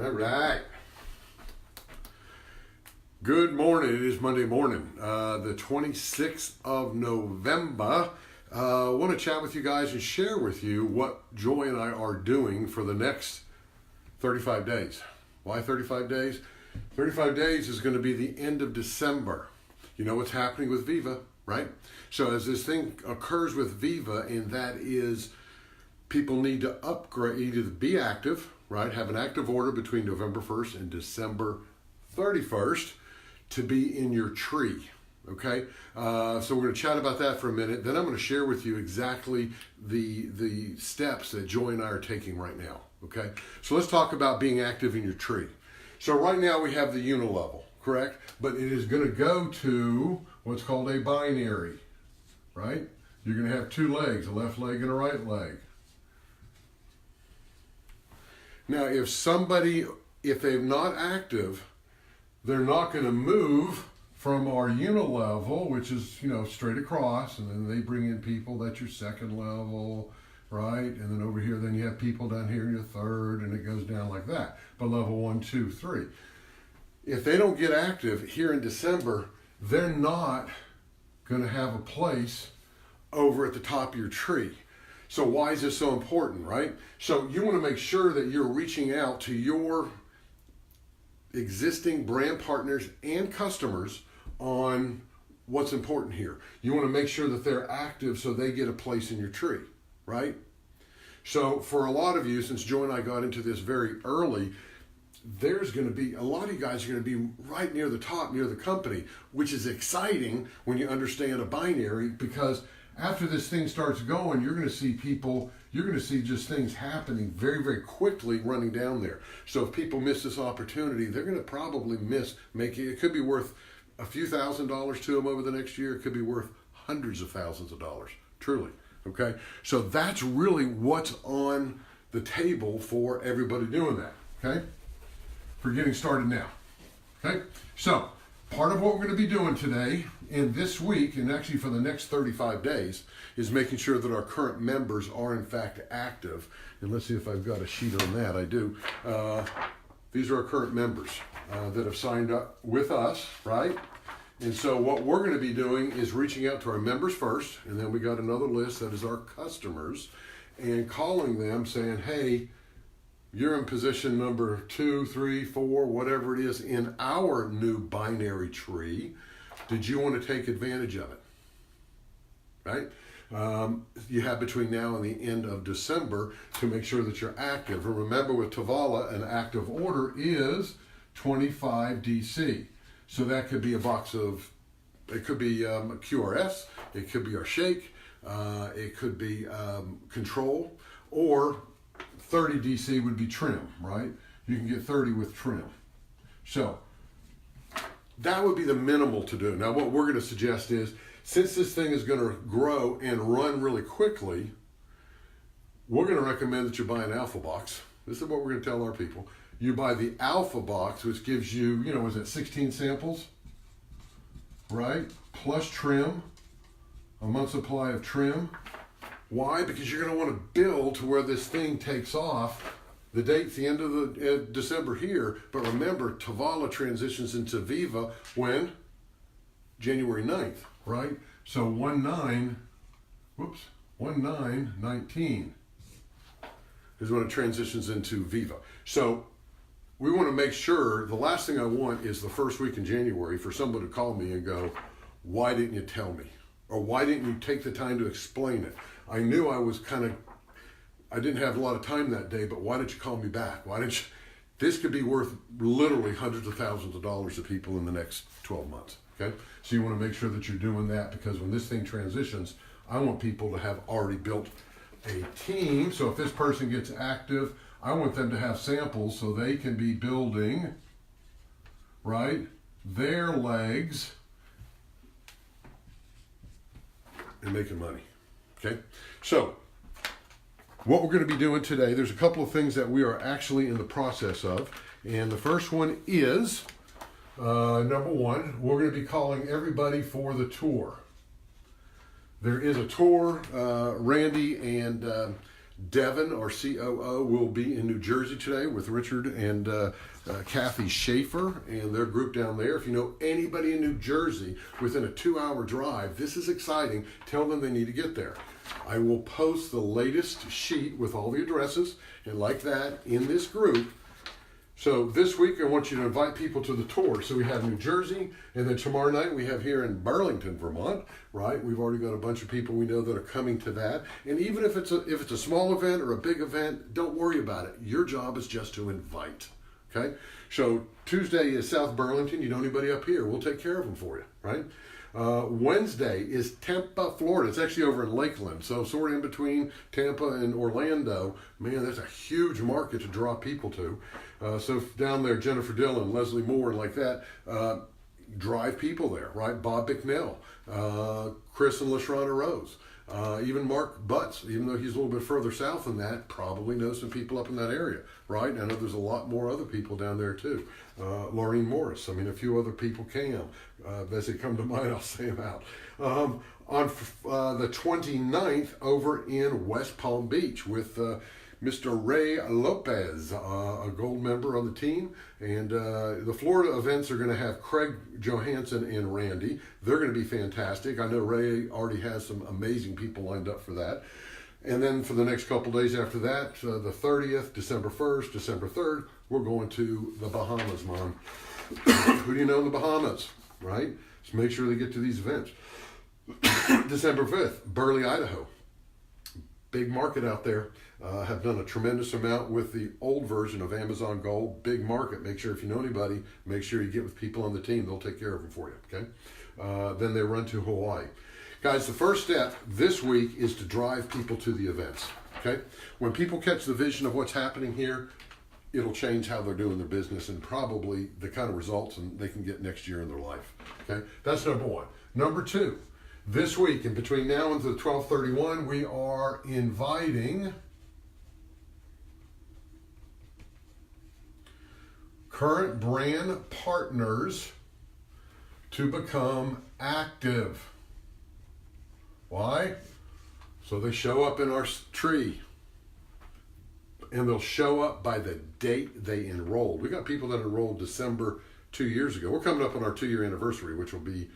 All right. Good morning. It is Monday morning, the 26th of November. I want to chat with you guys and share with you what Joy and I are doing for the next 35 days. Why 35 days? 35 days is going to be the end of December. You know what's happening with ViiVa, right? So as this thing occurs with ViiVa, and that is people need to upgrade, either be active, right? Have an active order between November 1st and December 31st to be in your tree, okay? So we're going to chat about that for a minute. Then I'm going to share with you exactly the steps that Joy and I are taking right now, okay? So let's talk about being active in your tree. So right now we have the unilevel, correct? But it is going to go to what's called a binary, right? You're going to have two legs, a left leg and a right leg. Now, if they're not active, they're not going to move from our unilevel, which is, straight across, and then they bring in people, that's your second level, right? And then over here, then you have people down here in your third, and it goes down like that. But level 1, 2, 3. If they don't get active here in December, they're not going to have a place over at the top of your tree. So why is this so important, right? So you want to make sure that you're reaching out to your existing brand partners and customers on what's important here. You want to make sure that they're active so they get a place in your tree, right? So for a lot of you, since Joe and I got into this very early, there's going to be, a lot of you guys are going to be right near the top, near the company, which is exciting when you understand a binary, because after this thing starts going, you're going to see people, you're going to see just things happening very, very quickly running down there. So if people miss this opportunity, they're going to probably miss making, it could be worth a few $1,000s to them over the next year. It could be worth hundreds of thousands of dollars, truly. Okay. So that's really what's on the table for everybody doing that. Okay. For getting started now. Okay. So part of what we're going to be doing today and this week, and actually for the next 35 days, is making sure that our current members are in fact active. And let's see if I've got a sheet on that. I do. These are our current members that have signed up with us, right? And so what we're going to be doing is reaching out to our members first, and then we got another list that is our customers, and calling them saying, hey, you're in position number 2, 3, 4, whatever it is in our new binary tree. Did you want to take advantage of it? Right? You have between now and the end of December to make sure that you're active. And remember, with Tavala, an active order is 25 DC. So that could be a box of, it could be a QRS, it could be our shake, it could be control, or 30 DC would be trim, right? You can get 30 with trim. So that would be the minimal to do. Now what we're going to suggest is, since this thing is going to grow and run really quickly, we're going to recommend that you buy an alpha box. This is what we're going to tell our people. You buy the alpha box, which gives you, is it 16 samples, right? Plus trim, a month's supply of trim. Why? Because you're going to want to build to where this thing takes off. The date's the end of the December here, but remember, Tavala transitions into ViiVa when? January 9th, right? So 1/9/19 is when it transitions into ViiVa. So we want to make sure, the last thing I want is the first week in January for someone to call me and go, why didn't you tell me? Or why didn't you take the time to explain it? I knew I didn't have a lot of time that day, but why didn't you call me back? This could be worth literally hundreds of thousands of dollars to people in the next 12 months, okay? So you want to make sure that you're doing that, because when this thing transitions, I want people to have already built a team. So if this person gets active, I want them to have samples so they can be building, right, their legs and making money, okay? So what we're going to be doing today, there's a couple of things that we are actually in the process of. And the first one is, number one, we're going to be calling everybody for the tour. There is a tour. Randy and Devin, our COO, will be in New Jersey today with Richard and Kathy Schaefer and their group down there. If you know anybody in New Jersey within a 2-hour drive, this is exciting. Tell them they need to get there. I will post the latest sheet with all the addresses and like that in this group. So this week I want you to invite people to the tour. So we have New Jersey, and then tomorrow night we have here in Burlington, Vermont, right? We've already got a bunch of people we know that are coming to that. And even if it's a small event or a big event, don't worry about it. Your job is just to invite, okay? So Tuesday is South Burlington. You know anybody up here, we'll take care of them for you, right? Wednesday is Tampa, Florida. It's actually over in Lakeland, so sort of in between Tampa and Orlando. Man, that's a huge market to draw people to. So down there, Jennifer Dillon, Leslie Moore, and like that, drive people there, right? Bob Bicknell, Chris and LaShawna Rose, even Mark Butts, even though he's a little bit further south than that, probably knows some people up in that area, right? I know there's a lot more other people down there too. Laureen Morris, I mean, a few other people can. As they come to mind, I'll say them out. On the 29th, over in West Palm Beach with Mr. Ray Lopez, a gold member on the team. And the Florida events are going to have Craig Johansson and Randy. They're going to be fantastic. I know Ray already has some amazing people lined up for that. And then for the next couple days after that, the 30th, December 1st, December 3rd, we're going to the Bahamas, Mom. Who do you know in the Bahamas, right? Just make sure they get to these events. December 5th, Burley, Idaho. Big market out there. Have done a tremendous amount with the old version of Amazon Gold. Big market. Make sure if you know anybody, make sure you get with people on the team. They'll take care of them for you, okay? Then they run to Hawaii. Guys, the first step this week is to drive people to the events, okay? When people catch the vision of what's happening here, it'll change how they're doing their business and probably the kind of results they can get next year in their life, okay? That's number one. Number two, this week and between now and the 12/31, we are inviting current brand partners to become active. Why? So they show up in our tree, and they'll show up by the date they enrolled. We got people that enrolled December 2 years ago. We're coming up on our 2-year anniversary, which will be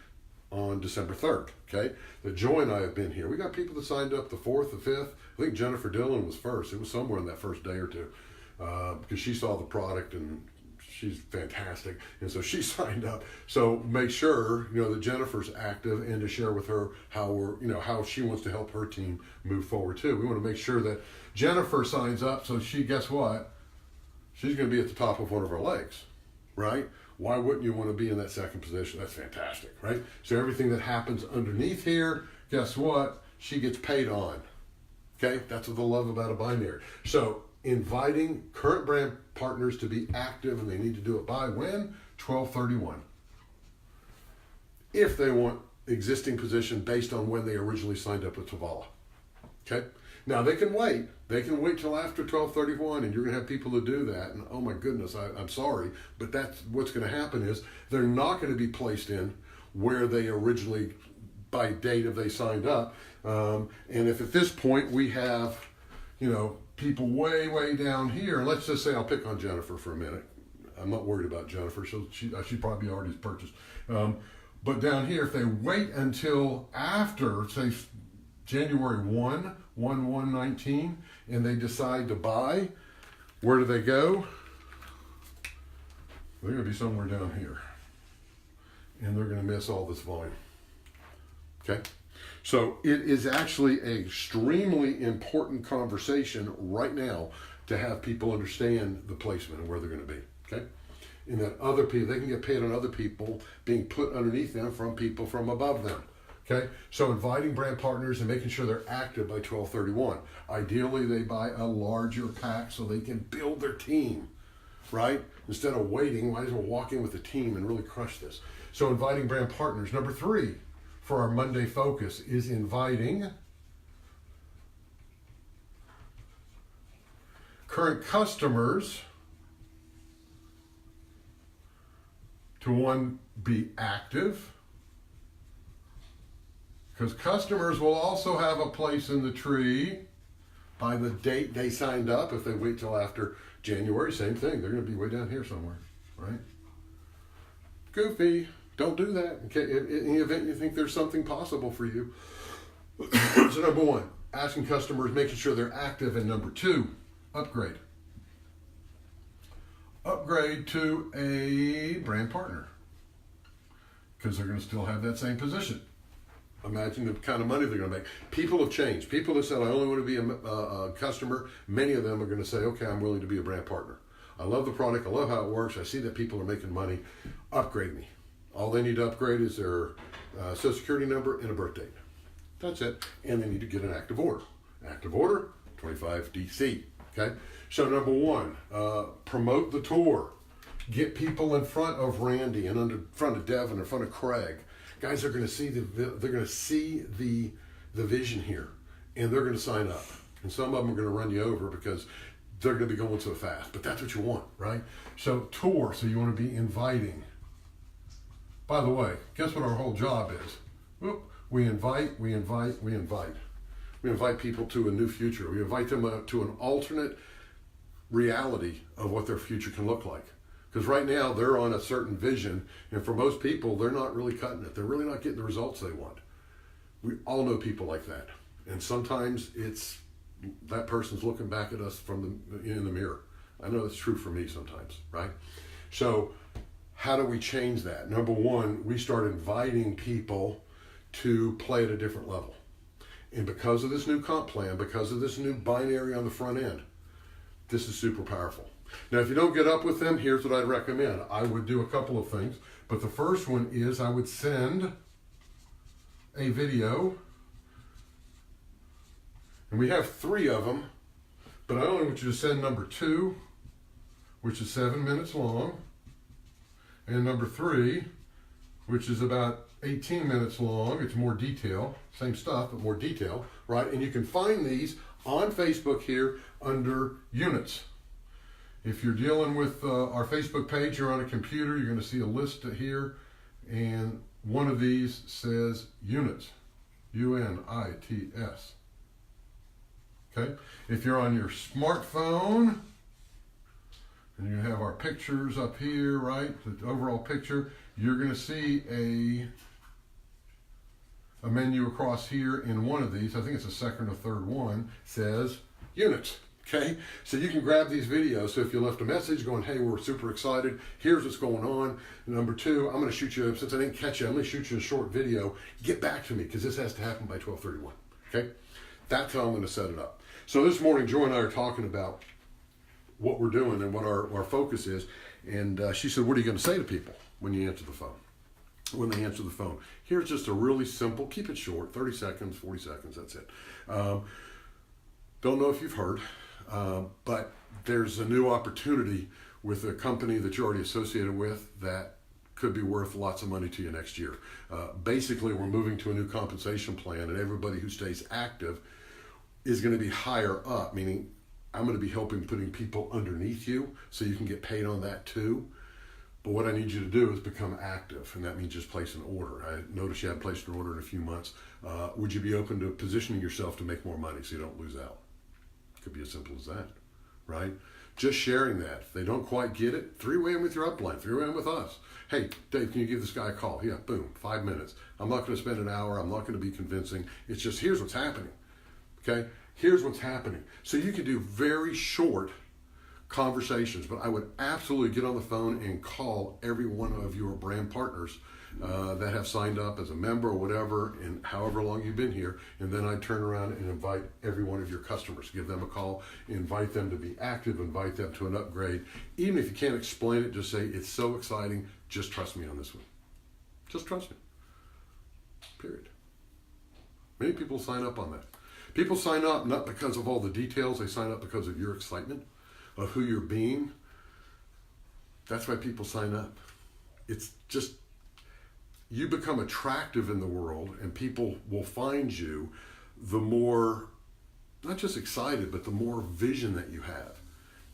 on December 3rd, okay? That Joy and I have been here. We got people that signed up the 4th, the 5th. I think Jennifer Dillon was first. It was somewhere in that first day or two because she saw the product and she's fantastic, and so she signed up. So make sure that Jennifer's active and to share with her how she wants to help her team move forward too. We want to make sure that Jennifer signs up, so guess what? She's going to be at the top of one of our legs, right? Why wouldn't you want to be in that second position? That's fantastic, right? So everything that happens underneath here, guess what? She gets paid on. Okay, that's what they love about a binary. So inviting current brand partners to be active, and they need to do it by when? 12/31. If they want existing position based on when they originally signed up with Tavala. Okay? Now they can wait. They can wait till after 12/31, and you're going to have people to do that. And oh my goodness, I'm sorry, but that's what's going to happen is they're not going to be placed in where they originally, by date of they signed up. And if at this point we have, people way down here, and let's just say I'll pick on Jennifer for a minute. I'm not worried about Jennifer. She probably already purchased. But down here, if they wait until after, say, January 1/1/19, and they decide to buy, where do they go? They're going to be somewhere down here. And they're going to miss all this volume. Okay? So it is actually an extremely important conversation right now to have people understand the placement and where they're going to be, okay? And that other people, they can get paid on other people being put underneath them from people from above them, okay? So inviting brand partners and making sure they're active by 12/31. Ideally, they buy a larger pack so they can build their team, right? Instead of waiting, might as well walk in with the team and really crush this. So inviting brand partners. Number 3, for our Monday focus is inviting current customers to be active, because customers will also have a place in the tree by the date they signed up. If they wait till after January, same thing. They're going to be way down here somewhere, right? Goofy. Don't do that. Okay, in the event you think there's something possible for you. So number one, asking customers, making sure they're active. And number two, upgrade. Upgrade to a brand partner, because they're going to still have that same position. Imagine the kind of money they're going to make. People have changed. People have said, I only want to be a customer. Many of them are going to say, okay, I'm willing to be a brand partner. I love the product. I love how it works. I see that people are making money. Upgrade me. All they need to upgrade is their social security number and a birth date. That's it. And they need to get an active order. Active order, 25 DC. Okay? So number one, promote the tour. Get people in front of Randy and in front of Devin, in front of Craig. Guys are going to see the vision here, and they're going to sign up. And some of them are going to run you over because they're going to be going so fast. But that's what you want, right? So tour. So you want to be inviting. By the way, guess what our whole job is? We invite. We invite people to a new future. We invite them to an alternate reality of what their future can look like. Because right now they're on a certain vision, and for most people, they're not really cutting it. They're really not getting the results they want. We all know people like that. And sometimes it's that person's looking back at us in the mirror. I know it's true for me sometimes, right? So how do we change that? Number one, we start inviting people to play at a different level. And because of this new comp plan, because of this new binary on the front end, this is super powerful. Now, if you don't get up with them, here's what I'd recommend. I would do a couple of things, but the first one is I would send a video, and we have 3 of them, but I only want you to send number 2, which is 7 minutes long, and number 3, which is about 18 minutes long. It's more detail, same stuff, but more detail, right? And you can find these on Facebook here under units. If you're dealing with our Facebook page, you're on a computer, you're going to see a list here, and one of these says units, UNITS. Okay? If you're on your smartphone, and you have our pictures up here, right? The overall picture, you're going to see a menu across here in one of these. I think it's the second or third one, says units. Okay, so you can grab these videos. So if you left a message going, hey, we're super excited, here's what's going on. Number 2, I'm going to shoot you, since I didn't catch you, I'm going to shoot you a short video. Get back to me, because this has to happen by 12:31. Okay, that's how I'm going to set it up. So this morning, Joy and I are talking about what we're doing and what our focus is. And she said, what are you going to say to people when you answer the phone? When they answer the phone. Here's just a really simple, keep it short, 30 seconds, 40 seconds, that's it. Don't know if you've heard. But there's a new opportunity with a company that you're already associated with that could be worth lots of money to you next year. Basically, we're moving to a new compensation plan, and everybody who stays active is going to be higher up, meaning I'm going to be putting people underneath you so you can get paid on that too. But what I need you to do is become active, and that means just place an order. I noticed you haven't placed an order in a few months. Would you be open to positioning yourself to make more money so you don't lose out? Could be as simple as that, right? Just sharing that. If they don't quite get it, 3-way them with your upline, 3-way them with us. Hey, Dave, can you give this guy a call? Yeah, boom, 5 minutes. I'm not going to spend an hour. I'm not going to be convincing. It's just, here's what's happening, okay? Here's what's happening. So you can do very short conversations, but I would absolutely get on the phone and call every one of your brand partners that have signed up as a member or whatever, and however long you've been here, and then I'd turn around and invite every one of your customers, give them a call, invite them to be active, invite them to an upgrade. Even if you can't explain it, just say, it's so exciting, just trust me on this one. Just trust me. Period. Many people sign up on that. People sign up not because of all the details, they sign up because of your excitement, of who you're being. That's why people sign up. It's just, you become attractive in the world, and people will find you the more, not just excited, but the more vision that you have.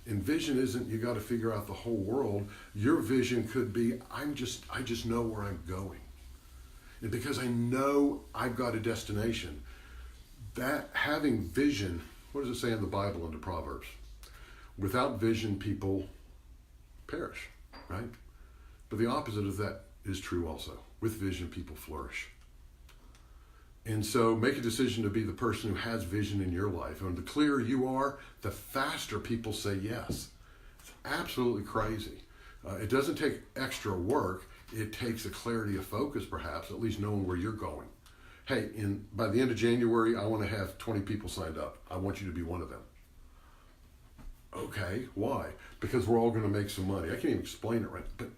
And vision isn't, you got to figure out the whole world. Your vision could be, I just know where I'm going. And because I know I've got a destination, that having vision What does it say in the Bible under Proverbs? Without vision, people perish, right? But the opposite of that is true also. With vision, people flourish. And so make a decision to be the person who has vision in your life. And the clearer you are, the faster people say yes. It's absolutely crazy. It doesn't take extra work. It takes a clarity of focus, perhaps, at least knowing where you're going. Hey, by the end of January, I want to have 20 people signed up. I want you to be one of them. Okay, why? Because we're all going to make some money. I can't even explain it right, but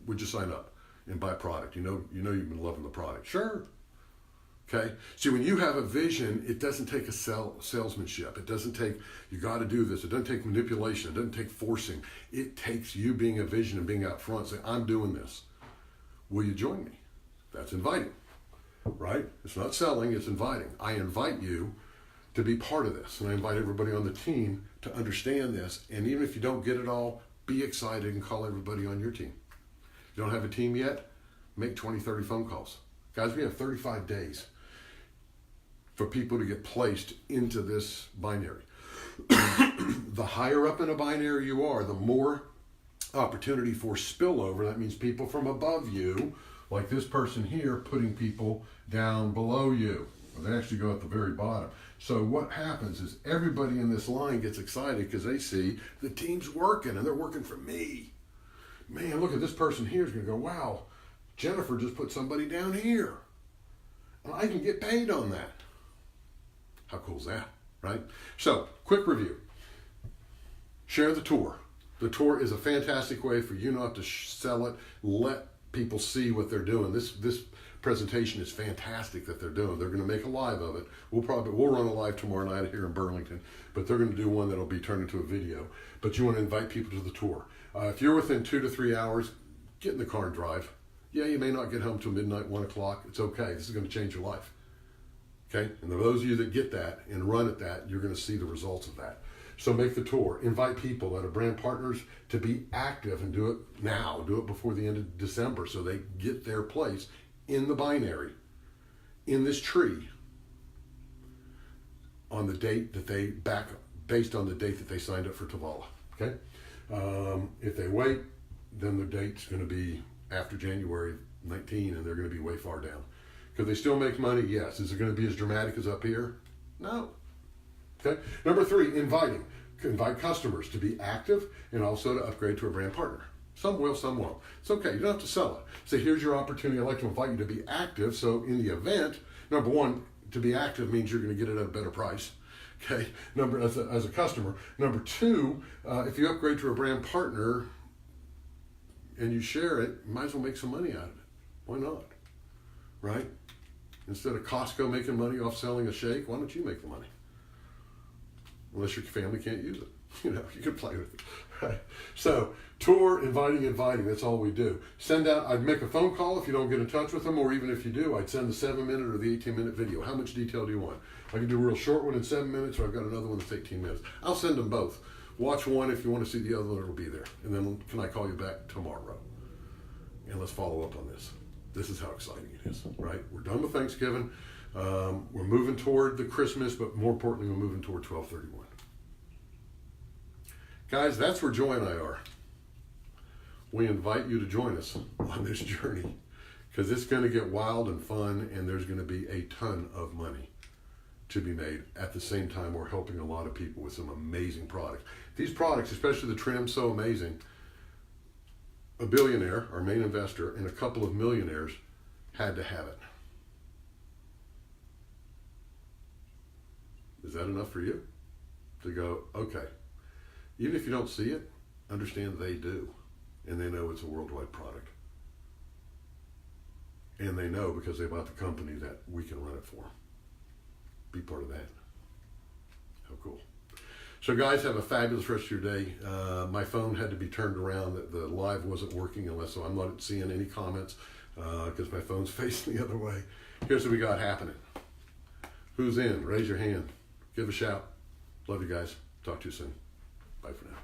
would you sign up and buy product? You know you've been loving the product. Sure. Okay. See, when you have a vision, it doesn't take a salesmanship. It doesn't take, you got to do this. It doesn't take manipulation. It doesn't take forcing. It takes you being a vision and being out front, saying, I'm doing this. Will you join me? That's inviting, right? It's not selling, it's inviting. I invite you to be part of this. And I invite everybody on the team to understand this. And even if you don't get it all, be excited and call everybody on your team. If you don't have a team yet, make 20, 30 phone calls. Guys, we have 35 days for people to get placed into this binary. The higher up in a binary you are, the more opportunity for spillover. That means people from above you, like this person here, putting people down below you. They actually go at the very bottom. So what happens is everybody in this line gets excited because they see the team's working and they're working for me. Man, look at this person here is going to go, wow, Jennifer just put somebody down here. And I can get paid on that. How cool is that, right? So, quick review. Share the tour. The tour is a fantastic way for you not to sell it. Let people see what they're doing. This presentation is fantastic that they're doing. They're going to make a live of it. We'll run a live tomorrow night here in Burlington, but they're going to do one that'll be turned into a video. But you want to invite people to the tour. If you're within 2 to 3 hours, get in the car and drive. Yeah, you may not get home till midnight, 1 o'clock. It's okay. This is going to change your life. Okay? And those of you that get that and run at that, you're going to see the results of that. So make the tour. Invite people that are brand partners to be active and do it now. Do it before the end of December so they get their place in the binary, in this tree, on the date that based on the date that they signed up for Tavala. Okay? If they wait, then their date's going to be after January 19, and they're going to be way far down. Could they still make money? Yes. Is it going to be as dramatic as up here? No. Okay. Number 3, inviting. Invite customers to be active and also to upgrade to a brand partner. Some will, some won't. It's okay. You don't have to sell it. Say, here's your opportunity. I'd like to invite you to be active. So in the event, number 1, to be active means you're going to get it at a better price. Okay. As a customer. Number 2, if you upgrade to a brand partner and you share it, you might as well make some money out of it. Why not? Right? Instead of Costco making money off selling a shake, why don't you make the money? Unless your family can't use it. You can play with it. Right? So, tour, inviting, that's all we do. Send out, I'd make a phone call if you don't get in touch with them, or even if you do, I'd send the 7-minute or the 18-minute video. How much detail do you want? I can do a real short one in 7 minutes, or I've got another one that's 18 minutes. I'll send them both. Watch one. If you want to see the other one, it'll be there. And then can I call you back tomorrow? And let's follow up on this. This is how exciting it is, right? We're done with Thanksgiving. We're moving toward the Christmas, but more importantly, we're moving toward 12/31. Guys, that's where Joy and I are. We invite you to join us on this journey because it's going to get wild and fun, and there's going to be a ton of money to be made. At the same time, we're helping a lot of people with some amazing products. These products, especially the trim, so amazing. A billionaire, our main investor, and a couple of millionaires had to have it. Is that enough for you? To go, okay, even if you don't see it, understand they do. And they know it's a worldwide product. And they know because they bought the company that we can run it for them. Be part of that. How cool. So guys, have a fabulous rest of your day. My phone had to be turned around. The live wasn't working so I'm not seeing any comments because my phone's facing the other way. Here's what we got happening. Who's in? Raise your hand. Give a shout. Love you guys. Talk to you soon. Bye for now.